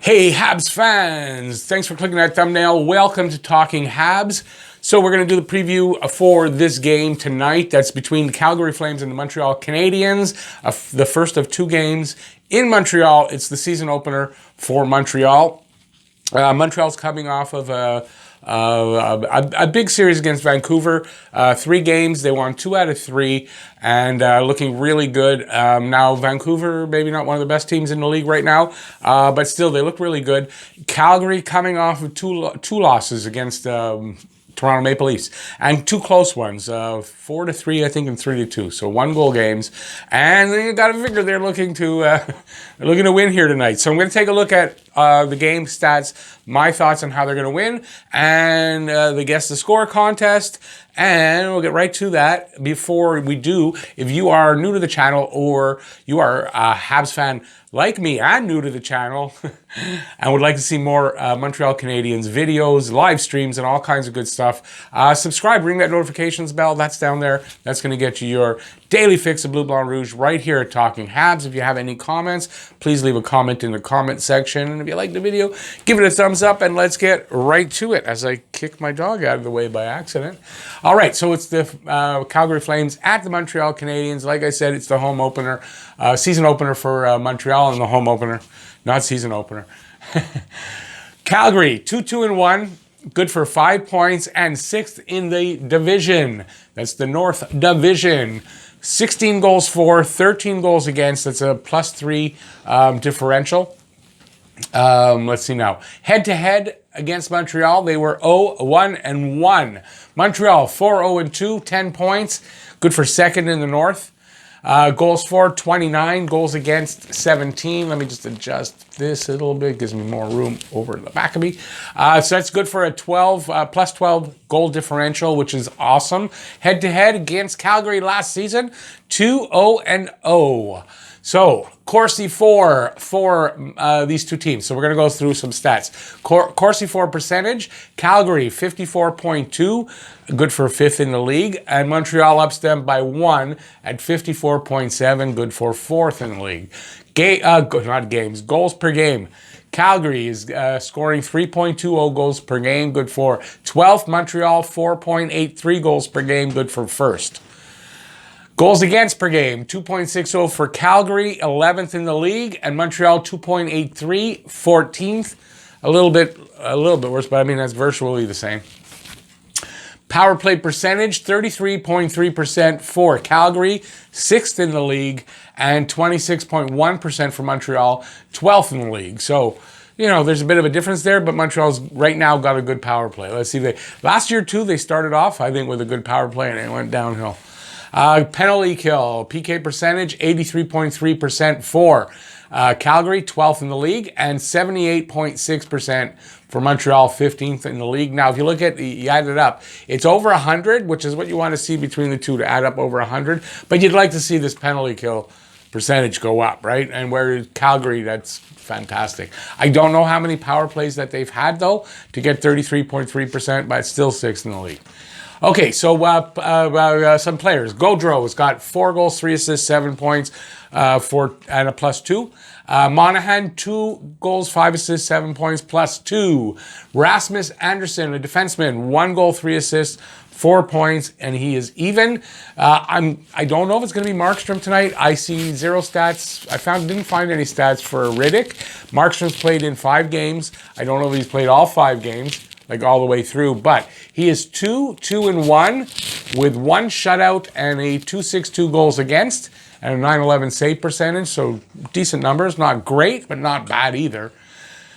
Hey, Habs fans! Thanks for clicking that thumbnail. Welcome to Talking Habs. So we're going to do the preview for this game tonight. That's between the Calgary Flames and the Montreal Canadiens. The first of two games in Montreal. It's the season opener for Montreal. Montreal's coming off of a big series against Vancouver. 3 games, they won 2 out of 3, and looking really good. Now, Vancouver, maybe not one of the best teams in the league right now, but still, they look really good. Calgary coming off of two losses against Toronto Maple Leafs, and 2 close ones, 4-3, I think, and 3-2. So 1-goal games, and you got to figure they're looking to win here tonight. So I'm going to take a look at the game stats, my thoughts on how they're going to win, and the guess the score contest. And we'll get right to that. Before we do, if you are new to the channel or you are a Habs fan like me and new to the channel and would like to see more Montreal Canadiens videos, live streams, and all kinds of good stuff, subscribe, ring that notifications bell. That's down there. That's going to get you your daily fix of Bleu Blanc Rouge right here at Talking Habs. If you have any comments, please leave a comment in the comment section. And if you like the video, give it a thumbs up, and let's get right to it as I kick my dog out of the way by accident. All right, so it's the Calgary Flames at the Montreal Canadiens. Like I said, it's the home opener, season opener for Montreal, and the home opener, not season opener. Calgary, 2-2-1, good for 5 points and 6th in the division. That's the North Division. 16 goals for, 13 goals against. That's a +3 differential. Let's see now. Head-to-head against Montreal, they were 0-1-1. Montreal 4-0-2, 10 points, good for 2nd in the North. Goals for, 29, goals against, 17. Let me just adjust this a little bit, gives me more room over the back of me. So that's good for a +12 goal differential, which is awesome. Head-to-head against Calgary last season, 2-0-0. So, Corsi for these two teams. So we're going to go through some stats. Corsi for percentage, Calgary 54.2, good for 5th in the league. And Montreal ups them by 1 at 54.7, good for 4th in the league. Goals per game. Calgary is scoring 3.20 goals per game, good for 12th. Montreal 4.83 goals per game, good for 1st. Goals against per game, 2.60 for Calgary, 11th in the league, and Montreal 2.83, 14th. A little bit worse, but I mean that's virtually the same. Power play percentage, 33.3% for Calgary, 6th in the league, and 26.1% for Montreal, 12th in the league. So, you know, there's a bit of a difference there, but Montreal's right now got a good power play. Let's see. Last year, too, they started off, I think, with a good power play, and it went downhill. Penalty kill, PK percentage, 83.3% for Calgary, 12th in the league, and 78.6% for Montreal, 15th in the league. Now, if you look at you add it up, it's over 100, which is what you want to see between the two, to add up over 100. But you'd like to see this penalty kill percentage go up, right? And where Calgary, that's fantastic. I don't know how many power plays that they've had, though, to get 33.3%, but it's still 6th in the league. Okay, so some players. Gaudreau's got 4 goals, 3 assists, 7 points, and a +2. Monahan, 2 goals, 5 assists, 7 points, +2. Rasmus Andersson, a defenseman, 1 goal, 3 assists, 4 points, and he is even. I don't know if it's going to be Markstrom tonight. I see 0 stats. Didn't find any stats for Riddick. Markstrom's played in 5 games. I don't know if he's played all 5 games, like all the way through, but he is 2-2-1 with 1 shutout and a .262 goals against and a .911 save percentage. So decent numbers, not great, but not bad either.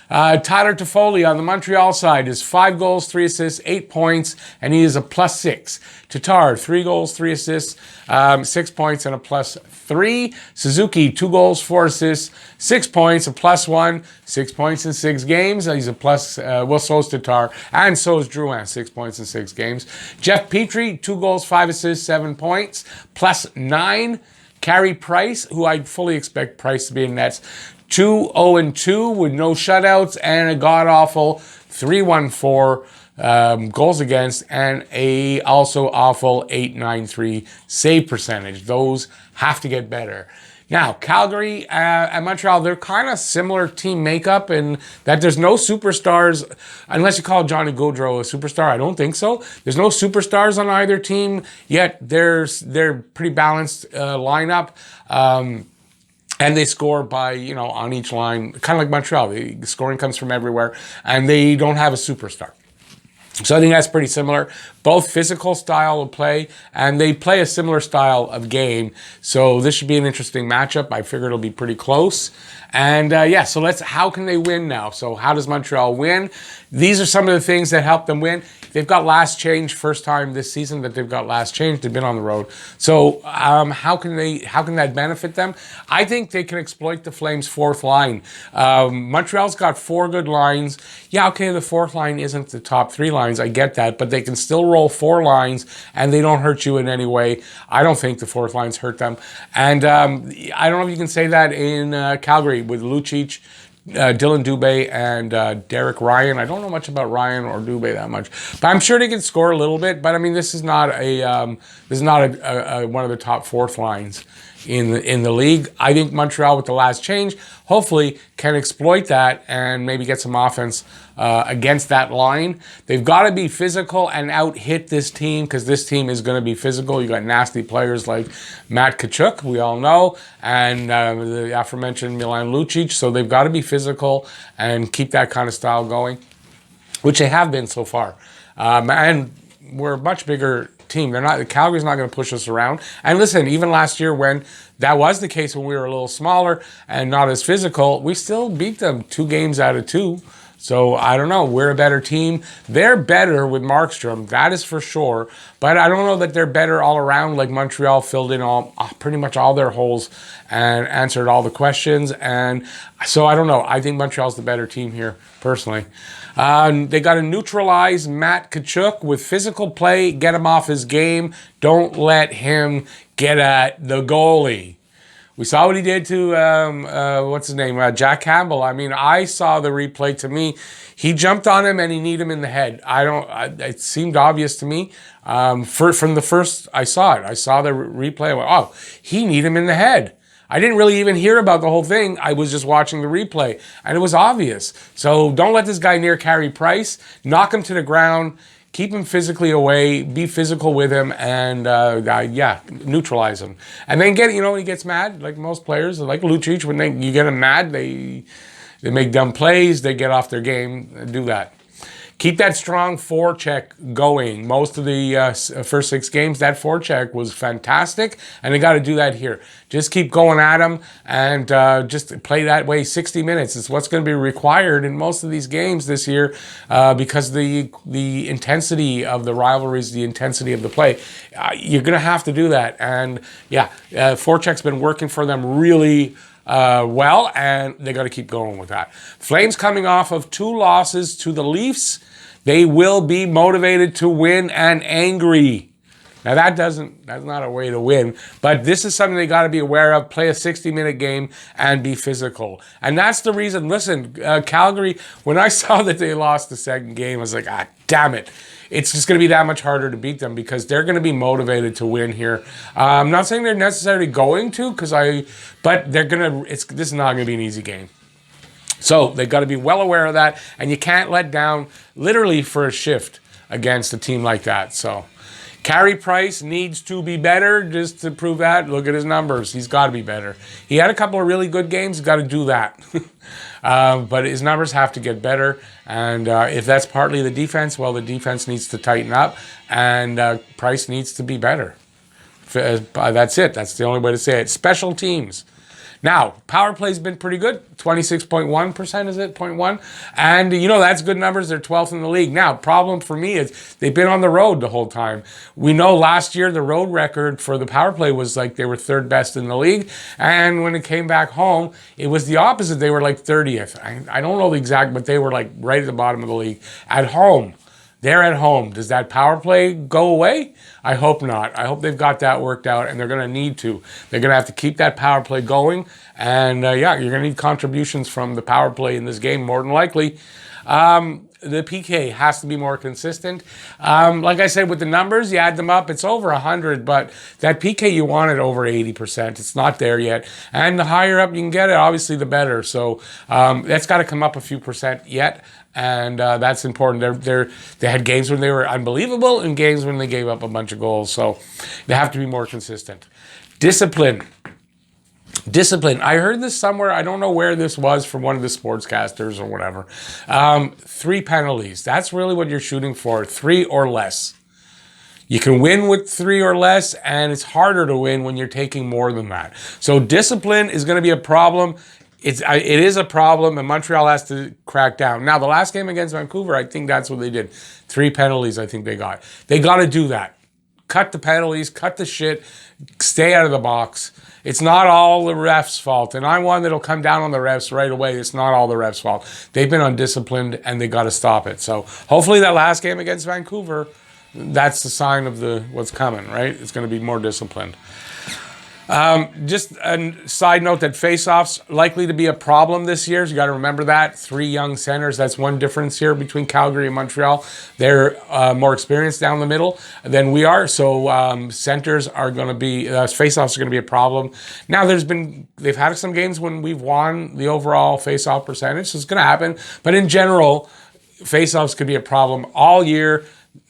Tyler Toffoli on the Montreal side is 5 goals, 3 assists, 8 points, and he is a +6. Tatar, 3 goals, 3 assists, 6 points, and a +3. Suzuki, 2 goals, 4 assists, 6 points, a +1, 6 points in 6 games. He's a plus, well, so is Tatar, and so is Drouin, 6 points in 6 games. Jeff Petrie, 2 goals, 5 assists, 7 points, +9. Carey Price, who I fully expect Price to be in nets, 2-0-2 with no shutouts and a god-awful 3.14 goals against and a also awful 8.93 save percentage. Those have to get better. Now, Calgary and Montreal, they're kind of similar team makeup in that there's no superstars, unless you call Johnny Gaudreau a superstar. I don't think so. There's no superstars on either team, yet they're pretty balanced lineup. And they score by, on each line, kind of like Montreal. The scoring comes from everywhere, and they don't have a superstar. So I think that's pretty similar. Both physical style of play, and they play a similar style of game. So this should be an interesting matchup. I figure it'll be pretty close. And so how can they win now? So how does Montreal win? These are some of the things that help them win. They've got last change, first time this season that they've got last change. They've been on the road. So how can that benefit them? I think they can exploit the Flames' fourth line. Montreal's got 4 good lines. Yeah, okay, the fourth line isn't the top 3 lines. I get that, but they can still roll 4 lines and they don't hurt you in any way. I don't think the fourth lines hurt them. And I don't know if you can say that in Calgary with Lucic, Dylan Dubé, and Derek Ryan. I don't know much about Ryan or Dubé that much, but I'm sure they can score a little bit. But I mean, this is not one of the top fourth lines in the league. I think Montreal with the last change hopefully can exploit that and maybe get some offense against that line. They've got to be physical and out-hit this team because this team is going to be physical. You got nasty players like Matt Tkachuk, we all know, and the aforementioned Milan Lucic. So they've got to be physical and keep that kind of style going, which they have been so far. And we're a much bigger team. Calgary's not going to push us around. And listen, even last year when that was the case, when we were a little smaller and not as physical, we still beat them 2 games out of 2. So I don't know. We're a better team. They're better with Markstrom, that is for sure. But I don't know that they're better all around. Like Montreal filled in pretty much all their holes and answered all the questions. And so I don't know. I think Montreal's the better team here, personally. They got to neutralize Matt Tkachuk with physical play, get him off his game. Don't let him get at the goalie. We saw what he did to, what's his name, Jack Campbell. I mean, I saw the replay. To me, he jumped on him and he kneed him in the head. It seemed obvious to me. From the first I saw it. I saw the replay. I went, oh, he kneed him in the head. I didn't really even hear about the whole thing. I was just watching the replay, and it was obvious. So don't let this guy near Carey Price. Knock him to the ground. Keep him physically away. Be physical with him, and neutralize him. And then when he gets mad, like most players, like Lucic, when you get him mad, they make dumb plays. They get off their game. Do that. Keep that strong forecheck going. Most of the first 6 games, that forecheck was fantastic, and they got to do that here. Just keep going at them and just play that way 60 minutes. It's what's going to be required in most of these games this year because the intensity of the rivalries, the intensity of the play. You're going to have to do that. And forecheck's been working for them really well, and they got to keep going with that. Flames coming off of 2 losses to the Leafs. They will be motivated to win and angry. Now that's not a way to win, but this is something they got to be aware of. Play a 60-minute game and be physical. And that's the reason, listen, Calgary, when I saw that they lost the second game, I was like, damn it. It's just going to be that much harder to beat them because they're going to be motivated to win here. I'm not saying they're necessarily going to, but they're going to. This is not going to be an easy game. So they've got to be well aware of that, and you can't let down literally for a shift against a team like that. So Carey Price needs to be better just to prove that. Look at his numbers. He's got to be better. He had a couple of really good games. He's got to do that. But his numbers have to get better. And if that's partly the defense, well, the defense needs to tighten up. And Price needs to be better. That's it. That's the only way to say it. Special teams. Now, power play's been pretty good. 26.1%, is it? 0.1? And, that's good numbers. They're 12th in the league. Now, problem for me is they've been on the road the whole time. We know last year the road record for the power play was like they were 3rd best in the league. And when it came back home, it was the opposite. They were like 30th. I don't know the exact, but they were like right at the bottom of the league. At home. They're at home. Does that power play go away? I hope not. I hope they've got that worked out, and they're going to need to. They're going to have to keep that power play going, and you're going to need contributions from the power play in this game, more than likely. the PK has to be more consistent. Like I said, with the numbers, you add them up, it's over 100, but that PK you want it over 80%. It's not there yet. And the higher up you can get it, obviously the better. So that's got to come up a few percent yet. And that's important. They had games when they were unbelievable and games when they gave up a bunch of goals. So they have to be more consistent. Discipline. I heard this somewhere. I don't know where this was from one of the sportscasters or whatever. 3 penalties. That's really what you're shooting for. 3 or less. You can win with 3 or less, and it's harder to win when you're taking more than that. So discipline is going to be a problem. It is a problem, and Montreal has to crack down. Now, the last game against Vancouver, I think that's what they did. 3 penalties, I think they got. They got to do that. Cut the penalties, cut the shit, stay out of the box. It's not all the refs' fault, and I'm one that'll come down on the refs right away. It's not all the refs' fault. They've been undisciplined, and they got to stop it. So hopefully that last game against Vancouver, that's the sign of what's coming, right? It's going to be more disciplined. Just a side note that faceoffs likely to be a problem this year. So you got to remember that. 3 young centers. That's one difference here between Calgary and Montreal. They're more experienced down the middle than we are. So centers are going to be, faceoffs are going to be a problem. Now they've had some games when we've won the overall faceoff percentage. So it's going to happen. But in general, faceoffs could be a problem all year.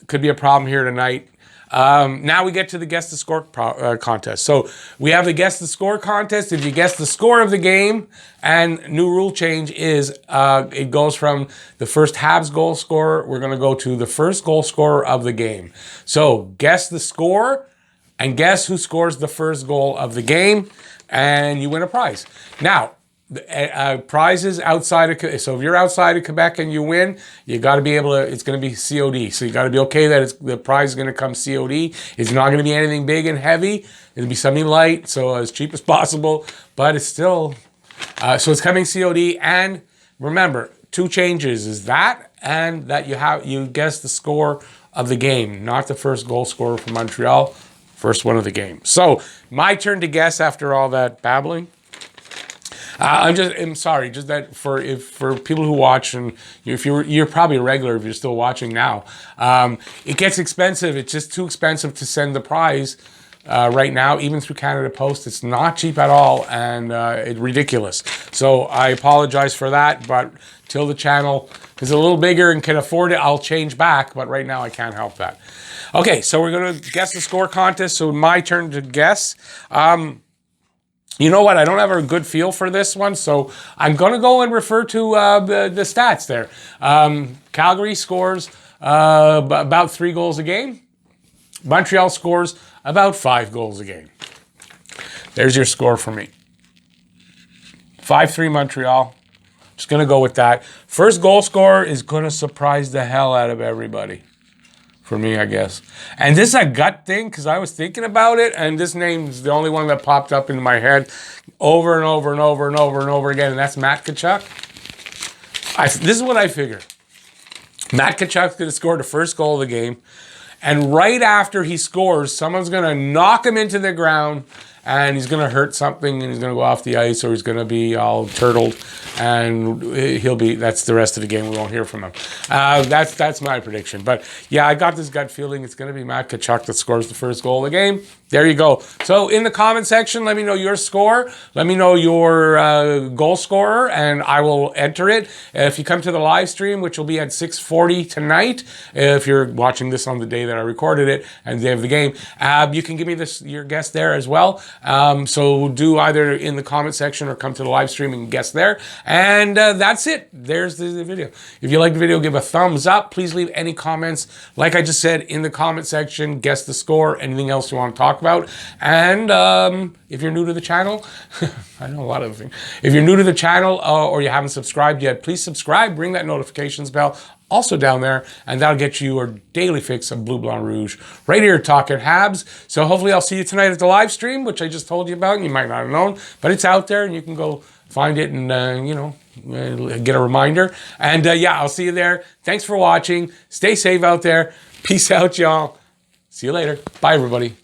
Could be a problem here tonight. Now we get to the Guess the Score contest. So we have the Guess the Score contest. If you guess the score of the game, and new rule change is it goes from the first Habs goal scorer, we're going to go to the first goal scorer of the game. So guess the score and guess who scores the first goal of the game, and you win a prize. Now, prizes outside of, so if you're outside of Quebec and you win, you got to be able to, it's going to be COD. So you got to be okay that the prize is going to come COD. It's not going to be anything big and heavy. It'll be something light, so as cheap as possible, but it's still, so it's coming COD. And remember, 2 changes is that, and that you guess the score of the game, not the first goal scorer for Montreal, first one of the game. So my turn to guess after all that babbling. I'm sorry, just that for people who watch, and if you're probably a regular if you're still watching now, it gets expensive. It's just too expensive to send the prize right now, even through Canada Post. It's not cheap at all, and it's ridiculous. So I apologize for that, but till the channel is a little bigger and can afford it, I'll change back, but right now I can't help that. Okay, so we're going to guess the score contest, so my turn to guess. You know what? I don't have a good feel for this one, so I'm going to go and refer to the stats there. Calgary scores about 3 goals a game. Montreal scores about 5 goals a game. There's your score for me. 5-3 Montreal. Just going to go with that. First goal scorer is going to surprise the hell out of everybody. For me, I guess. And this is a gut thing, because I was thinking about it, and this name's the only one that popped up into my head over and over and over and over and over again, and that's Matt Tkachuk. This is what I figured. Matt Tkachuk's going to score the first goal of the game, and right after he scores, someone's going to knock him into the ground, and he's going to hurt something, and he's going to go off the ice, or he's going to be all turtled, and that's the rest of the game. We won't hear from him. That's my prediction. But yeah, I got this gut feeling it's going to be Matt Tkachuk that scores the first goal of the game. There you go. So in the comment section, let me know your score. Let me know your goal scorer, and I will enter it. If you come to the live stream, which will be at 6:40 tonight, if you're watching this on the day that I recorded it and the day of the game, you can give me your guess there as well. So do either in the comment section or come to the live stream and guess there. And that's it. There's the video. If you like the video, give a thumbs up. Please leave any comments, like I just said, in the comment section. Guess the score, anything else you want to talk about. And if you're new to the channel, I know a lot of things. If you're new to the channel or you haven't subscribed yet, please subscribe. Ring that notifications bell also down there, and that'll get you your daily fix of Blue Blanc Rouge right here talking Habs. So hopefully I'll see you tonight at the live stream, which I just told you about, and you might not have known, but it's out there, and you can go find it and get a reminder. And yeah, I'll see you there. Thanks for watching. Stay safe out there. Peace out, y'all. See you later. Bye, everybody.